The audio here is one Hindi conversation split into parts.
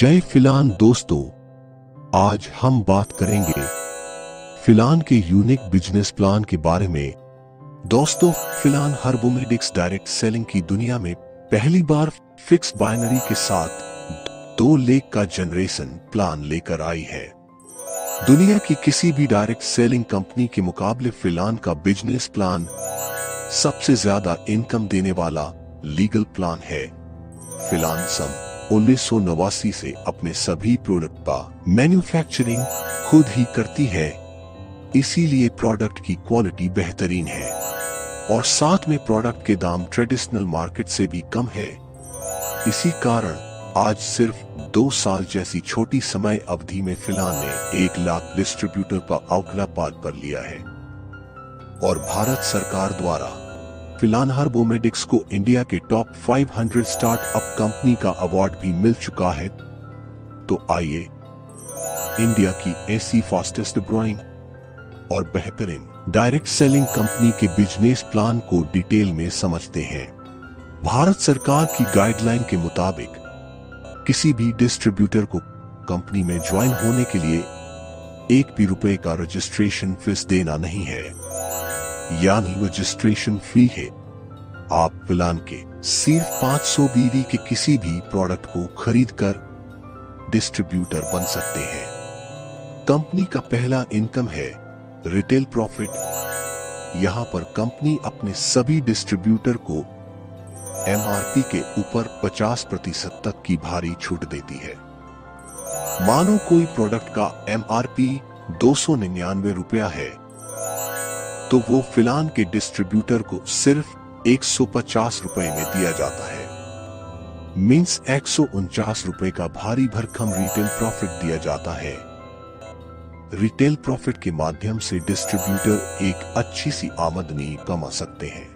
जय फिलान दोस्तों, आज हम बात करेंगे फिलान के यूनिक बिजनेस प्लान के बारे में। दोस्तों, फिलान हर्बोमेडिक्स डायरेक्ट सेलिंग की दुनिया में पहली बार फिक्स बाइनरी के साथ 2 लेख का जनरेशन प्लान लेकर आई है। दुनिया की किसी भी डायरेक्ट सेलिंग कंपनी के मुकाबले फिलान का बिजनेस प्लान सबसे ज्यादा इनकम देने वाला लीगल प्लान है। फिलान सन 1989 से अपने सभी प्रोडक्ट का मैन्युफैक्चरिंग खुद ही करती है, इसीलिए प्रोडक्ट की क्वालिटी बेहतरीन है और साथ में प्रोडक्ट के दाम ट्रेडिशनल मार्केट से भी कम है। इसी कारण आज सिर्फ 2 साल जैसी छोटी समय अवधि में फिलान ने 1 लाख डिस्ट्रीब्यूटर का आंकड़ा पार कर लिया है और भारत सरकार द्वारा फिलान हर्बोमेडिक्स को इंडिया के टॉप 500 स्टार्टअप कंपनी का अवार्ड भी मिल चुका है। तो आइए इंडिया की ऐसी फास्टेस्ट ग्रोइंग और बेहतरीन डायरेक्ट सेलिंग कंपनी के बिजनेस प्लान को डिटेल में समझते हैं। भारत सरकार की गाइडलाइन के मुताबिक किसी भी डिस्ट्रीब्यूटर को कंपनी में ज्वाइन होने के लिए 1 भी रुपए का रजिस्ट्रेशन फीस देना नहीं है, यानी रजिस्ट्रेशन फ्री है। आप फिलान के सिर्फ 500 बीवी के किसी भी प्रोडक्ट को खरीदकर डिस्ट्रीब्यूटर बन सकते हैं। कंपनी का पहला इनकम है रिटेल प्रॉफिट। यहां पर कंपनी अपने सभी डिस्ट्रीब्यूटर को एमआरपी के ऊपर 50% तक की भारी छूट देती है। मानो कोई प्रोडक्ट का एमआरपी 299 रुपया है तो वो फिलान के डिस्ट्रीब्यूटर को सिर्फ 150 रुपए में दिया जाता है। मींस 149 रुपए का भारी भरकम रिटेल प्रॉफिट दिया जाता है। रिटेल प्रॉफिट के माध्यम से डिस्ट्रीब्यूटर एक अच्छी सी आमदनी कमा सकते हैं।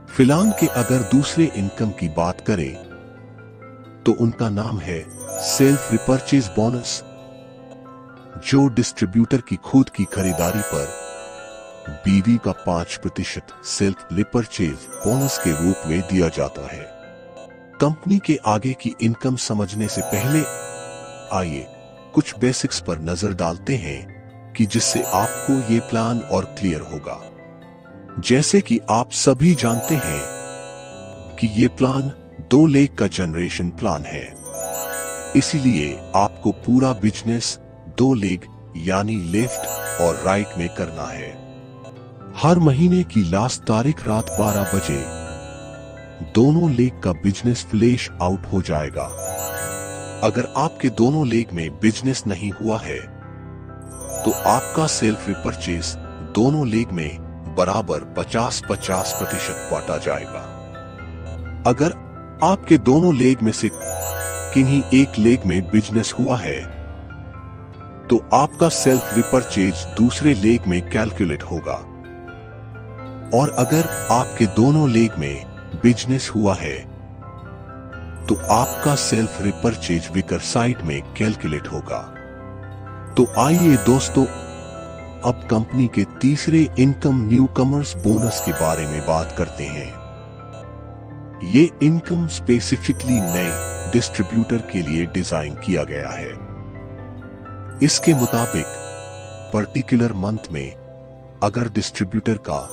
फिलान के अगर दूसरे इनकम की बात करें तो उनका नाम है सेल्फ रिपर्चेज बोनस, जो डिस्ट्रीब्यूटर की खुद की खरीदारी पर बीवी का 5% सेल्फ रिपर्चेज बोनस के रूप में दिया जाता है। कंपनी के आगे की इनकम समझने से पहले आइए कुछ बेसिक्स पर नजर डालते हैं कि जिससे आपको ये प्लान और क्लियर होगा। जैसे कि आप सभी जानते हैं कि ये प्लान 2 लेख का जनरेशन प्लान है, इसीलिए आपको पूरा बिजनेस 2 लेग यानी लेफ्ट और राइट में करना है। हर महीने की लास्ट तारीख रात 12 बजे दोनों लेग का बिजनेस फ्लैश आउट हो जाएगा। अगर आपके दोनों लेग में बिजनेस नहीं हुआ है तो आपका सेल्फ रिपर्चेज दोनों लेग में बराबर 50-50% बांटा जाएगा। अगर आपके दोनों लेग में से किन्हीं एक लेग में बिजनेस हुआ है तो आपका सेल्फ रिपर्चेज दूसरे लेग में कैलकुलेट होगा, और अगर आपके दोनों लेग में बिजनेस हुआ है तो आपका सेल्फ रिपर्चेज विकर साइड में कैलकुलेट होगा। तो आइए दोस्तों, अब कंपनी के तीसरे इनकम न्यू कमर्स बोनस के बारे में बात करते हैं। ये इनकम स्पेसिफिकली नए डिस्ट्रीब्यूटर के लिए डिजाइन किया गया है। इसके मुताबिक पर्टिकुलर मंथ में अगर डिस्ट्रीब्यूटर का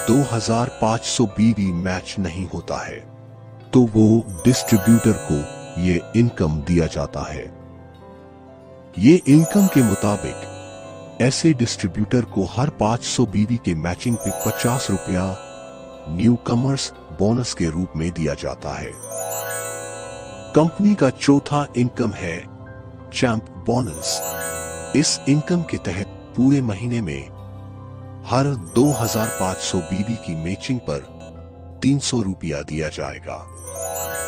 2500 बीवी मैच नहीं होता है तो वो डिस्ट्रीब्यूटर को ये इनकम दिया जाता है। ये इनकम के मुताबिक ऐसे डिस्ट्रीब्यूटर को हर 500 बीवी के मैचिंग पे 50 रुपया न्यू कमर्स बोनस के रूप में दिया जाता है। कंपनी का चौथा इनकम है चैंप बोनस। इस इनकम के तहत पूरे महीने में हर 2500 बीवी की मैचिंग पर 300 रुपया दिया जाएगा।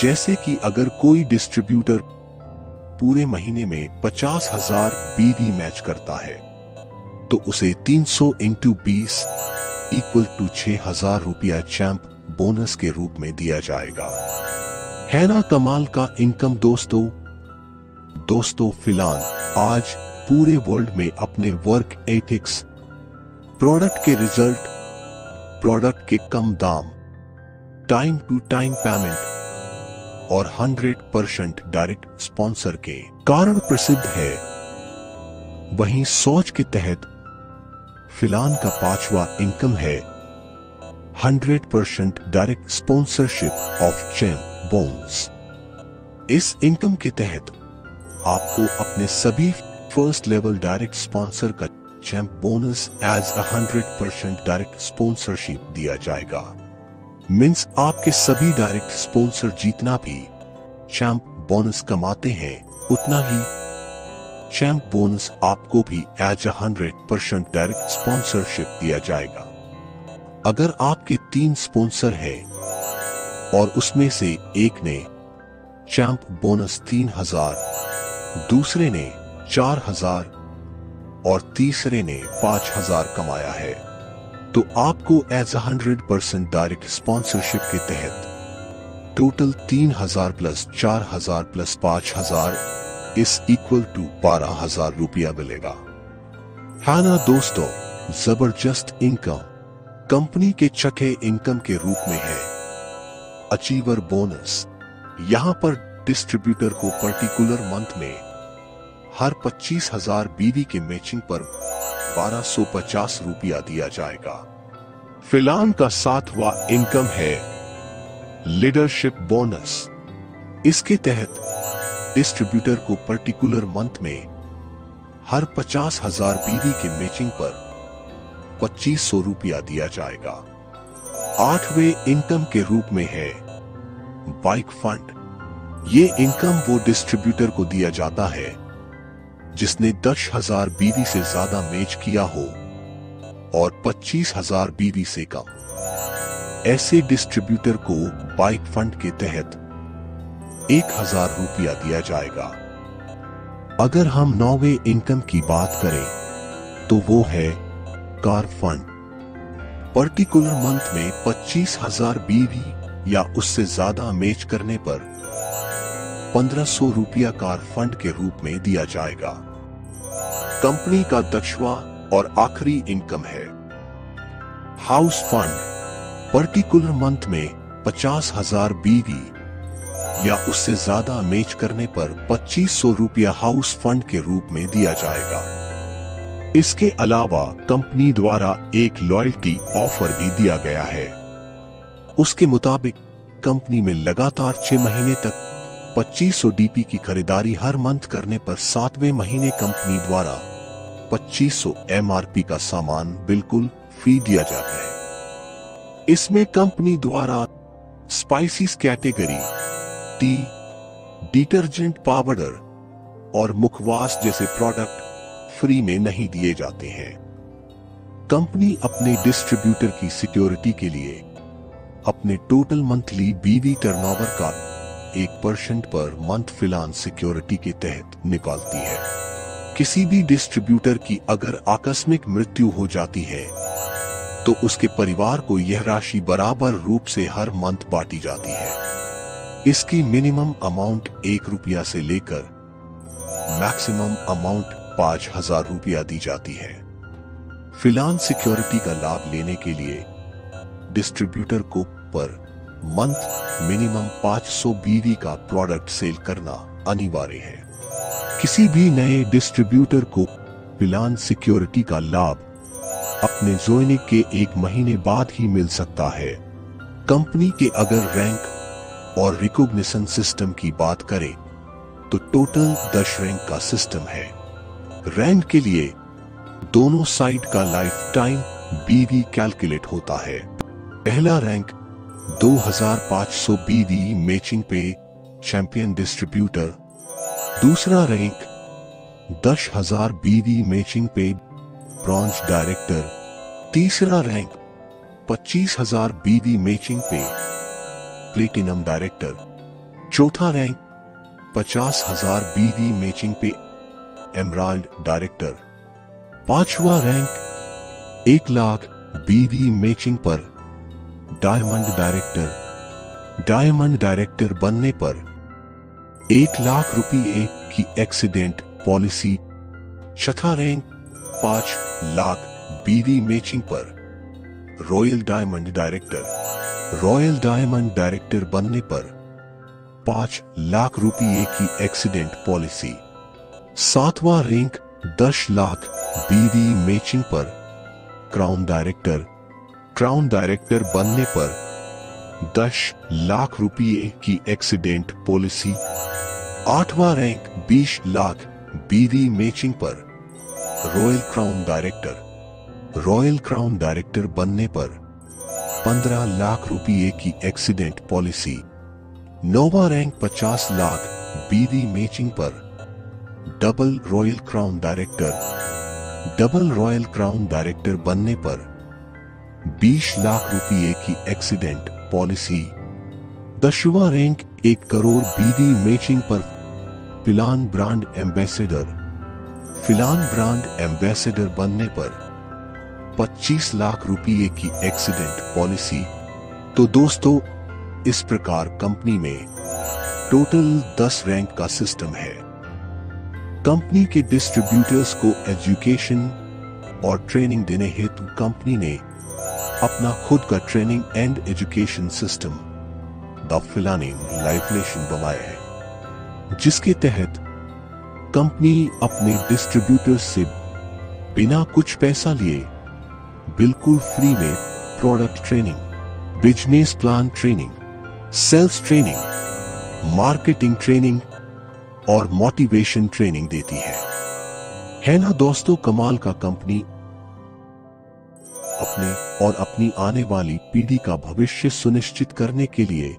जैसे कि अगर कोई डिस्ट्रीब्यूटर पूरे महीने में 50,000 बीवी मैच करता है तो उसे 300 × 20 = 6,000 रुपया चैंप बोनस के रूप में दिया जाएगा। है ना कमाल का इनकम दोस्तों, फिलान आज पूरे वर्ल्ड में अपने वर्क एथिक्स, प्रोडक्ट के रिजल्ट, प्रोडक्ट के कम दाम, टाइम टू टाइम पेमेंट, और 100% डायरेक्ट स्पॉन्सर के कारण प्रसिद्ध है। वहीं सोच के तहत फिलान का पांचवा इनकम है 100% direct sponsorship of champ bonus. इस इनकम के तहत आपको अपने सभी फर्स्ट लेवल डायरेक्ट स्पॉन्सर का champ bonus as 100% direct sponsorship दिया जाएगा। मींस आपके सभी डायरेक्ट स्पॉन्सर जितना भी चैंप बोनस कमाते हैं उतना ही चैंप बोनस आपको भी एज 100% डायरेक्ट स्पॉन्सरशिप दिया जाएगा। अगर आपके 3 स्पॉन्सर हैं और उसमें से एक ने चैंप बोनस 3000, दूसरे ने 4000 और तीसरे ने 5000 कमाया है, तो आपको एज 100% डायरेक्ट स्पॉन्सरशिप के तहत टोटल 3000 प्लस 4000 प्लस 5000 इस इक्वल टू 12000 रुपया मिलेगा। हाँ ना दोस्तों, जबरदस्त इनकम कंपनी के चखे इनकम के रूप में है अचीवर बोनस। यहां पर डिस्ट्रीब्यूटर को पर्टिकुलर मंथ में हर 25,000 बीवी के मैचिंग पर 1250 रुपया दिया जाएगा। फिलान का 7वां इनकम है लीडरशिप बोनस। इसके तहत डिस्ट्रीब्यूटर को पर्टिकुलर मंथ में हर 50,000 बीवी के मैचिंग पर 2500 रुपया दिया जाएगा। 8वें इनकम के रूप में है बाइक फंड। ये इनकम वो डिस्ट्रीब्यूटर को दिया जाता है जिसने 10,000 बीवी से ज्यादा मैच किया हो और 25,000 बीवी से कम। ऐसे डिस्ट्रीब्यूटर को बाइक फंड के तहत 1000 रुपया दिया जाएगा। अगर हम 9वें इनकम की बात करें तो वो है कार फंड। पर्टिकुलर मंथ में 25,000 बीवी या उससे ज्यादा मैच करने पर 1500 रुपया कार फंड के रूप में दिया जाएगा। कंपनी का 10वां और आखिरी इनकम है हाउस फंड। पर्टिकुलर मंथ में 50,000 बीवी या उससे ज्यादा मैच करने पर 2500 रुपया हाउस फंड के रूप में दिया जाएगा। इसके अलावा कंपनी द्वारा एक लॉयल्टी ऑफर भी दिया गया है। उसके मुताबिक कंपनी में लगातार 6 महीने तक 2500 डीपी की खरीदारी हर मंथ करने पर 7वें महीने कंपनी द्वारा 2500 एमआरपी का सामान बिल्कुल फ्री दिया जाता है। इसमें कंपनी द्वारा species category, T, detergent powder और मुखवास जैसे प्रोडक्ट फ्री में नहीं दिए जाते हैं। कंपनी अपने डिस्ट्रीब्यूटर की सिक्योरिटी के लिए अपने टोटल मंथली बीवी टर्नओवर का 1% पर मंथ फिलान सिक्योरिटी के तहत निकालती है। किसी भी डिस्ट्रीब्यूटर की अगर आकस्मिक मृत्यु हो जाती है तो उसके परिवार को यह राशि बराबर रूप से हर मंथ बांटी जाती है। इसकी मिनिमम अमाउंट 1 रुपया से लेकर मैक्सिमम अमाउंट 5000 रुपया दी जाती है। फिलान सिक्योरिटी का लाभ लेने के लिए डिस्ट्रीब्यूटर को पर मंथ मिनिमम 500 बीवी का प्रोडक्ट सेल करना अनिवार्य है। किसी भी नए डिस्ट्रीब्यूटर को फिलान सिक्योरिटी का लाभ अपने ज्वाइनिंग के 1 महीने बाद ही मिल सकता है। कंपनी के अगर रैंक और रिकॉग्निशन सिस्टम की बात करें तो टोटल 10 रैंक का सिस्टम है। रैंक के लिए दोनों साइड का लाइफ टाइम बीवी कैलकुलेट होता है। पहला रैंक 2500 बीवी मैचिंग पे चैंपियन डिस्ट्रीब्यूटर, दूसरा रैंक 10,000 बीवी मैचिंग पे ब्रॉन्ज डायरेक्टर, तीसरा रैंक 25,000 बीवी मैचिंग पे प्लेटिनम डायरेक्टर, चौथा रैंक 50,000 बीवी मैचिंग पे एमराल्ड डायरेक्टर, पांचवा रैंक 1 लाख बीवी मैचिंग पर डायमंड डायरेक्टर। डायमंड डायरेक्टर बनने पर 1 लाख रुपये की एक्सीडेंट पॉलिसी। छठा रैंक 5 लाख बीवी मैचिंग पर royal diamond director. Royal diamond director बनने पर 5 लाख रुपये की एक्सीडेंट पॉलिसी। 7वां रैंक 10 लाख बीवी मैचिंग पर। क्राउन डायरेक्टर बनने पर 10 लाख रुपये की एक्सीडेंट पॉलिसी। 8वां रैंक 20 लाख बीवी मैचिंग पर। रॉयल क्राउन डायरेक्टर बनने पर 15 लाख रुपये की एक्सीडेंट पॉलिसी। 9वां रैंक 50 लाख बीवी मैचिंग पर। डबल रॉयल क्राउन डायरेक्टर बनने पर 20 लाख रुपये की एक्सीडेंट पॉलिसी। 10वां रैंक 1 करोड़ बीवी मैचिंग पर। फिलान ब्रांड एम्बेसडर बनने पर 25 लाख रुपये की एक्सीडेंट पॉलिसी। तो दोस्तों, इस प्रकार कंपनी में टोटल 10 रैंक का सिस्टम है। कंपनी के डिस्ट्रीब्यूटर्स को एजुकेशन और ट्रेनिंग देने हेतु कंपनी ने अपना खुद का training and education system the फिलानिंग लाइफलेशन बनाया है, जिसके तहत कंपनी अपने डिस्ट्रीब्यूटर्स से बिना कुछ पैसा लिए बिल्कुल फ्री में product training, business plan training, sales training, marketing training और मोटिवेशन ट्रेनिंग देती है ना दोस्तों। कमाल का कंपनी अपने और अपनी आने वाली पीढ़ी का भविष्य सुनिश्चित करने के लिए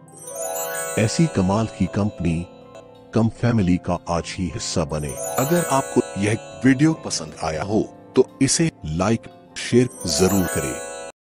ऐसी कमाल की कंपनी कम फैमिली का आज ही हिस्सा बने। अगर आपको यह वीडियो पसंद आया हो तो इसे लाइक शेयर जरूर करें।